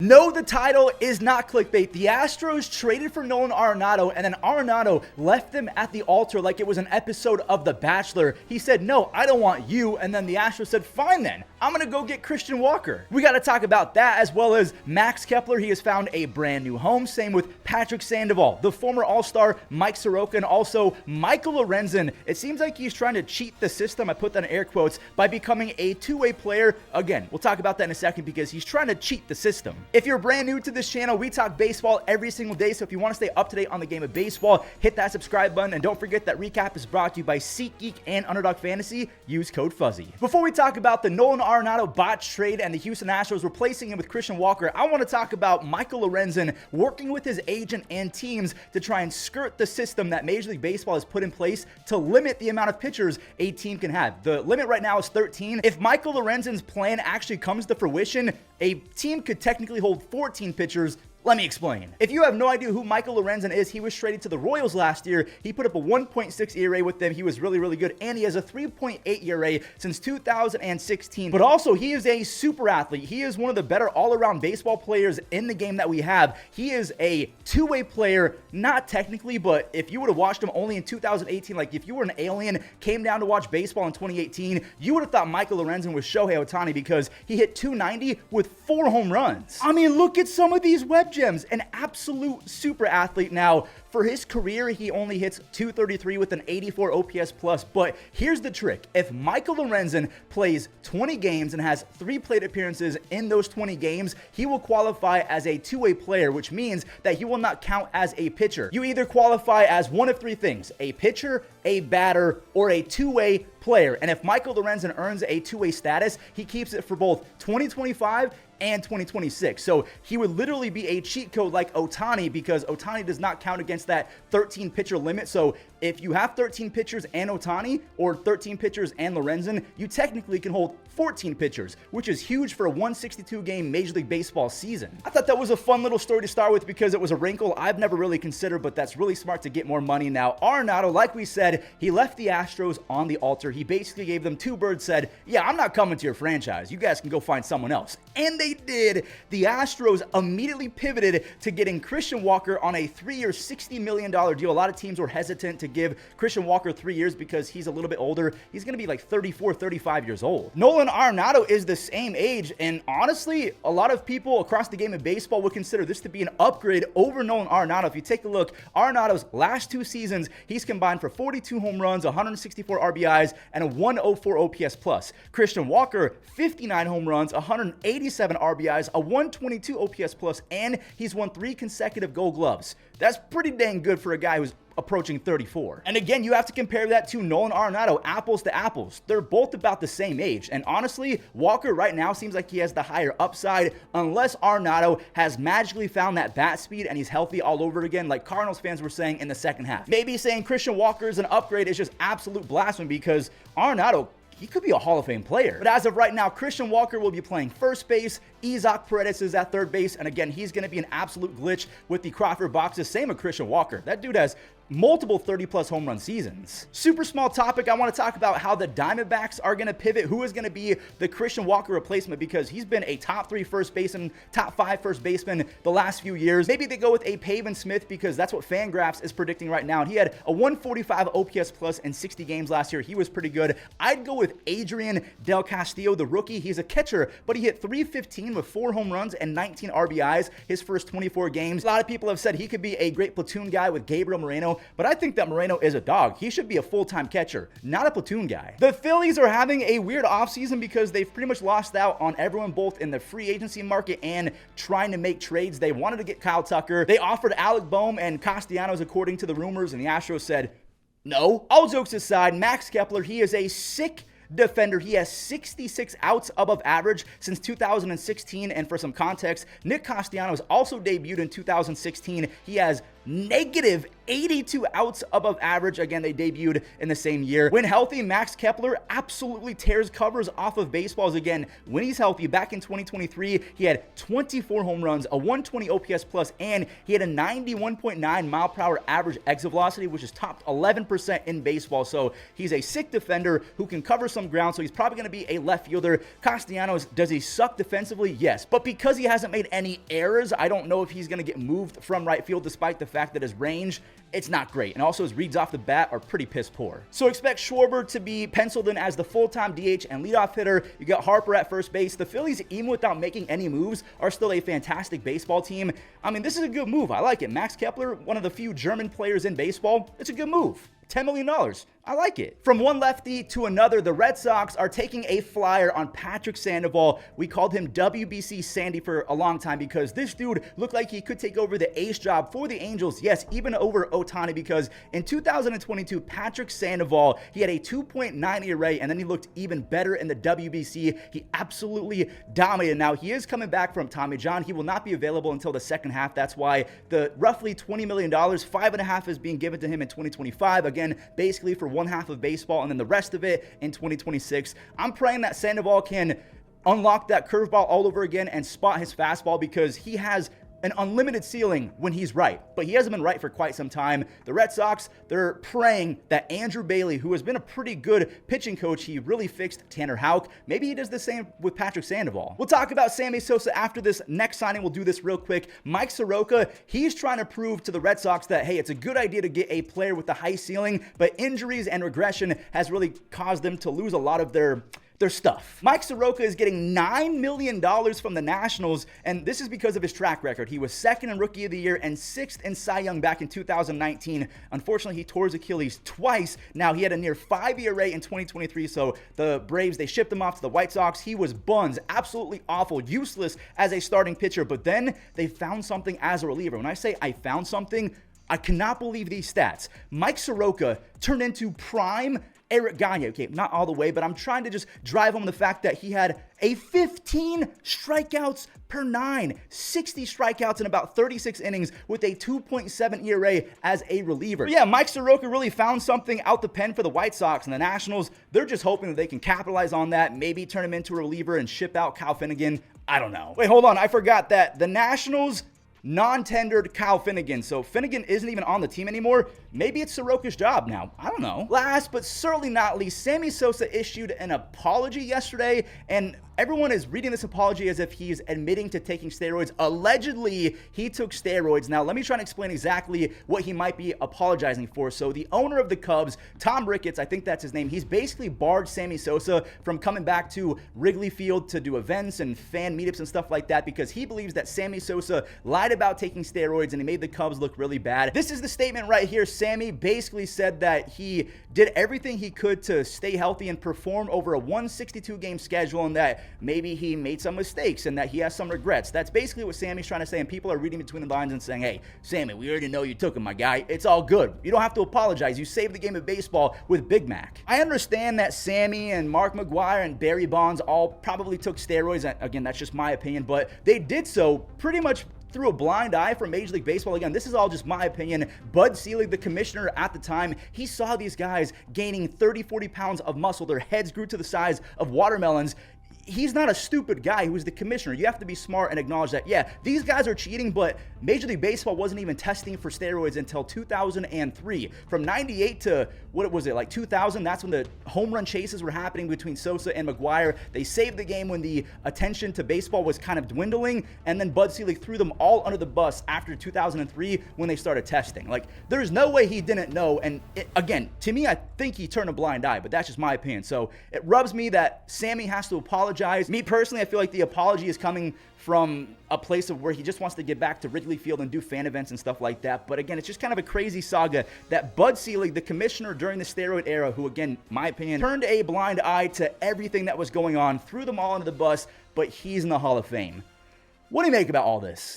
No, the title is not clickbait. The Astros traded for Nolan Arenado, and then Arenado left them at the altar like it was an episode of The Bachelor. He said, no, I don't want you. And then the Astros said, fine then, I'm going to go get Christian Walker. We got to talk about that, as well as Max Kepler. He has found a brand new home. Same with Patrick Sandoval, the former All-Star Mike Soroka, and also Michael Lorenzen. It seems like he's trying to cheat the system, I put that in air quotes, by becoming a two-way player. Again, we'll talk about that in a second because he's trying to cheat the system. If you're brand new to this channel, we talk baseball every single day, so if you want to stay up to date on the game of baseball, hit that subscribe button, and don't forget that recap is brought to you by SeatGeek and Underdog Fantasy. Use code Fuzzy. Before we talk about the Nolan Arenado botched trade and the Houston Astros replacing him with Christian Walker, I want to talk about Michael Lorenzen working with his agent and teams to try and skirt the system that Major League Baseball has put in place to limit the amount of pitchers a team can have. The limit right now is 13. If Michael Lorenzen's plan actually comes to fruition, a team could technically hold 14 pitchers. Let me explain. If you have no idea who Michael Lorenzen is, he was traded to the Royals last year. He put up a 1.6 ERA with them. He was really, really good. And he has a 3.8 ERA since 2016. But also, he is a super athlete. He is one of the better all-around baseball players in the game that we have. He is a two-way player, not technically, but if you would have watched him only in 2018, like if you were an alien, came down to watch baseball in 2018, you would have thought Michael Lorenzen was Shohei Ohtani because he hit 290 with 4 home runs. I mean, look at some of these web gems. An absolute super athlete. Now, for his career, he only hits 233 with an 84 OPS plus, but here's the trick. If Michael Lorenzen plays 20 games and has 3 plate appearances in those 20 games, he will qualify as a two-way player, which means that he will not count as a pitcher. You either qualify as one of 3 things: a pitcher, a batter, or a two-way player. And if Michael Lorenzen earns a two-way status, he keeps it for both 2025 and 2026. So he would literally be a cheat code like Ohtani, because Ohtani does not count against that 13 pitcher limit. So if you have 13 pitchers and Ohtani, or 13 pitchers and Lorenzen, you technically can hold 14 pitchers, which is huge for a 162 game Major League Baseball season. I thought that was a fun little story to start with because it was a wrinkle I've never really considered, but that's really smart to get more money. Now, Arenado, like we said, he left the Astros on the altar. He basically gave them 2 birds, said, yeah, I'm not coming to your franchise. You guys can go find someone else. And they did. The Astros immediately pivoted to getting Christian Walker on a 3-year, $60 million deal. A lot of teams were hesitant to give Christian Walker 3 years because he's a little bit older. He's going to be like 34, 35 years old. Nolan Arenado is the same age, and honestly, a lot of people across the game of baseball would consider this to be an upgrade over Nolan Arenado. If you take a look, Arenado's last 2 seasons, he's combined for 42 home runs, 164 RBIs, and a 104 OPS plus. Christian Walker, 59 home runs, 187 RBIs, a 122 OPS plus, and he's won 3 consecutive Gold Gloves. That's pretty dang good for a guy who's approaching 34. And again, you have to compare that to Nolan Arenado, apples to apples. They're both about the same age. And honestly, Walker right now seems like he has the higher upside, unless Arenado has magically found that bat speed and he's healthy all over again, like Cardinals fans were saying in the second half. Maybe saying Christian Walker is an upgrade is just absolute blasphemy because Arenado, he could be a Hall of Fame player. But as of right now, Christian Walker will be playing first base. Isaac Paredes is at third base. And again, he's going to be an absolute glitch with the Crawford boxes. Same with Christian Walker. That dude has multiple 30-plus home run seasons. Super small topic. I want to talk about how the Diamondbacks are going to pivot. Who is going to be the Christian Walker replacement? Because he's been a top 3 first baseman, top 5 first baseman the last few years. Maybe they go with a Pavin Smith because that's what Fangraphs is predicting right now. And he had a 145 OPS plus in 60 games last year. He was pretty good. I'd go with Adrian Del Castillo, the rookie. He's a catcher, but he hit 315 with 4 home runs and 19 RBIs his first 24 games. A lot of people have said he could be a great platoon guy with Gabriel Moreno, but I think that Moreno is a dog. He should be a full-time catcher, not a platoon guy. The Phillies are having a weird offseason because they've pretty much lost out on everyone, both in the free agency market and trying to make trades. They wanted to get Kyle Tucker. They offered Alec Boehm and Castellanos, according to the rumors, and the Astros said no. All jokes aside, Max Kepler, he is a sick defender. He has 66 outs above average since 2016, and for some context, Nick Castellanos also debuted in 2016. He has negative 82 outs above average. Again, they debuted in the same year. When healthy, Max Kepler absolutely tears covers off of baseballs. Again, when he's healthy, back in 2023, he had 24 home runs, a 120 OPS plus, and he had a 91.9 mile per hour average exit velocity, which is topped 11% in baseball. So he's a sick defender who can cover some ground, so he's probably going to be a left fielder. Castellanos, does he suck defensively? Yes. But because he hasn't made any errors, I don't know if he's going to get moved from right field, despite the fact that his range, it's not great. And also his reads off the bat are pretty piss poor. So expect Schwarber to be penciled in as the full-time DH and leadoff hitter. You got Harper at first base. The Phillies, even without making any moves, are still a fantastic baseball team. I mean, this is a good move. I like it. Max Kepler, one of the few German players in baseball. It's a good move. $10 million. I like it. From one lefty to another, the Red Sox are taking a flyer on Patrick Sandoval. We called him WBC Sandy for a long time because this dude looked like he could take over the ace job for the Angels. Yes, even over Ohtani, because in 2022, Patrick Sandoval, he had a 2.9 ERA, and then he looked even better in the WBC. He absolutely dominated. Now, he is coming back from Tommy John. He will not be available until the second half. That's why the roughly $20 million, $5.5 is being given to him in 2025. Again, basically for one half of baseball, and then the rest of it in 2026. I'm praying that Sandoval can unlock that curveball all over again and spot his fastball, because he has an unlimited ceiling when he's right, but he hasn't been right for quite some time. The Red Sox, they're praying that Andrew Bailey, who has been a pretty good pitching coach, he really fixed Tanner Houck. Maybe he does the same with Patrick Sandoval. We'll talk about Sammy Sosa after this next signing. We'll do this real quick. Mike Soroka, he's trying to prove to the Red Sox that, hey, it's a good idea to get a player with a high ceiling, but injuries and regression has really caused them to lose a lot of their stuff. Mike Soroka is getting $9 million from the Nationals, and this is because of his track record. He was second in Rookie of the Year and sixth in Cy Young back in 2019. Unfortunately, he tore his Achilles twice. Now, he had a near 5 ERA in 2023, so the Braves, they shipped him off to the White Sox. He was buns, absolutely awful, useless as a starting pitcher, but then they found something as a reliever. When I say I found something, I cannot believe these stats. Mike Soroka turned into prime Eric Gagne. Okay, not all the way, but I'm trying to just drive home the fact that he had a 15 strikeouts per 9, 60 strikeouts in about 36 innings with a 2.7 ERA as a reliever. But yeah, Mike Soroka really found something out the pen for the White Sox, and the Nationals, they're just hoping that they can capitalize on that, maybe turn him into a reliever and ship out Kyle Finnegan. I don't know. Wait, hold on. I forgot that the Nationals non-tendered Kyle Finnegan, so Finnegan isn't even on the team anymore. Maybe it's Soroka's job now. I don't know. Last but certainly not least, Sammy Sosa issued an apology yesterday, and everyone is reading this apology as if he's admitting to taking steroids. Allegedly, he took steroids. Now, let me try and explain exactly what he might be apologizing for. So the owner of the Cubs, Tom Ricketts, I think that's his name, he's basically barred Sammy Sosa from coming back to Wrigley Field to do events and fan meetups and stuff like that, because he believes that Sammy Sosa lied about taking steroids and he made the Cubs look really bad. This is the statement right here. Sammy basically said that he did everything he could to stay healthy and perform over a 162 game schedule, and that maybe he made some mistakes and that he has some regrets. That's basically what Sammy's trying to say, and people are reading between the lines and saying, hey, Sammy, we already know you took him, my guy. It's all good. You don't have to apologize. You saved the game of baseball with Big Mac. I understand that Sammy and Mark McGwire and Barry Bonds all probably took steroids. Again, that's just my opinion, but they did so pretty much through a blind eye from Major League Baseball. Again, this is all just my opinion. Bud Selig, the commissioner at the time, he saw these guys gaining 30, 40 pounds of muscle. Their heads grew to the size of watermelons. He's not a stupid guy who's the commissioner. You have to be smart and acknowledge that, yeah, these guys are cheating, but Major League Baseball wasn't even testing for steroids until 2003. From 98 to, what was it, like 2000, that's when the home run chases were happening between Sosa and McGwire. They saved the game when the attention to baseball was kind of dwindling, and then Bud Selig threw them all under the bus after 2003 when they started testing. Like, there's no way he didn't know, and again, to me, I think he turned a blind eye, but that's just my opinion. So it rubs me that Sammy has to apologize. Me personally, I feel like the apology is coming from a place of where he just wants to get back to Wrigley Field and do fan events and stuff like that. But again, it's just kind of a crazy saga that Bud Selig, the commissioner during the steroid era, who again, my opinion, turned a blind eye to everything that was going on, threw them all under the bus, but he's in the Hall of Fame. What do you make about all this?